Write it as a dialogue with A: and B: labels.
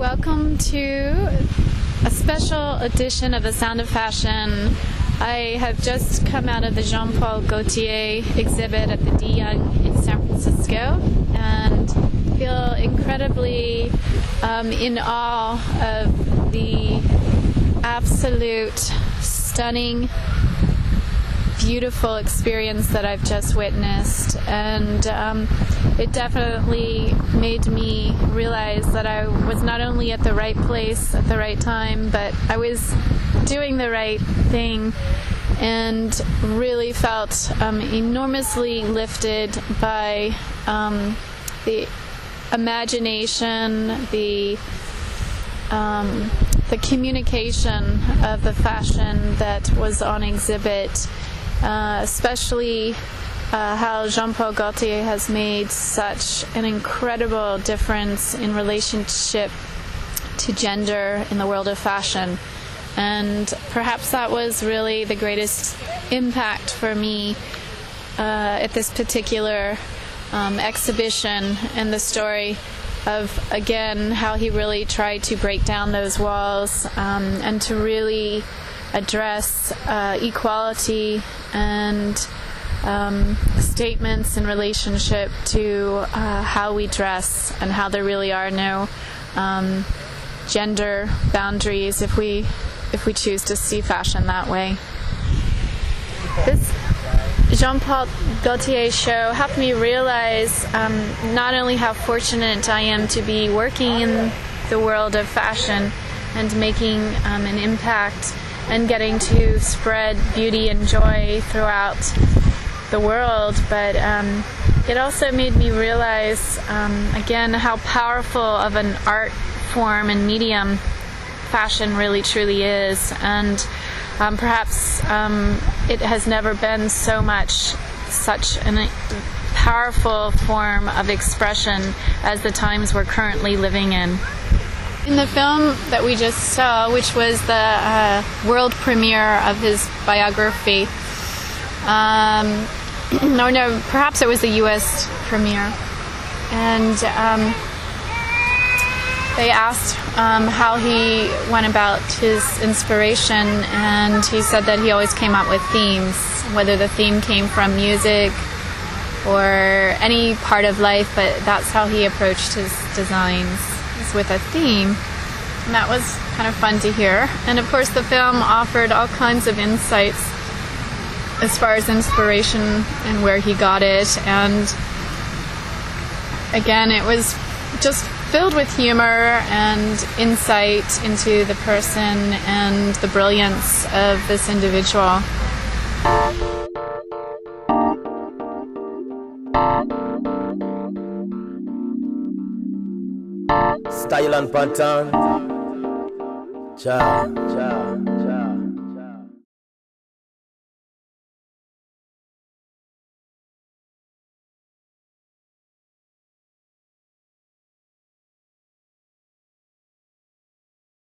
A: Welcome to a special edition of The Sound of Fashion. I have just come out of the Jean-Paul Gaultier exhibit at the DeYoung in San Francisco and feel incredibly in awe of the absolute stunning, beautiful experience that I've just witnessed, and it definitely made me realize that I was not only at the right place at the right time, but I was doing the right thing, and really felt enormously lifted by the imagination, the communication of the fashion that was on exhibit. Especially how Jean-Paul Gaultier has made such an incredible difference in relationship to gender in the world of fashion. And perhaps that was really the greatest impact for me at this particular exhibition, and the story of, again, how he really tried to break down those walls and to really address equality and statements in relationship to how we dress, and how there really are no gender boundaries if we choose to see fashion that way. This Jean-Paul Gaultier show helped me realize not only how fortunate I am to be working in the world of fashion and making an impact and getting to spread beauty and joy throughout the world, but it also made me realize again how powerful of an art form and medium fashion really truly is, and perhaps it has never been such a powerful form of expression as the times we're currently living in. In the film that we just saw, which was the world premiere of his biography, no, perhaps it was the U.S. premiere, and they asked how he went about his inspiration, and he said that he always came up with themes, whether the theme came from music or any part of life, but that's how he approached his designs, with a theme. And that was kind of fun to hear. And of course the film offered all kinds of insights as far as inspiration and where he got it, and again it was just filled with humor and insight into the person and the brilliance of this individual.
B: Style and pattern. Ciao, ciao.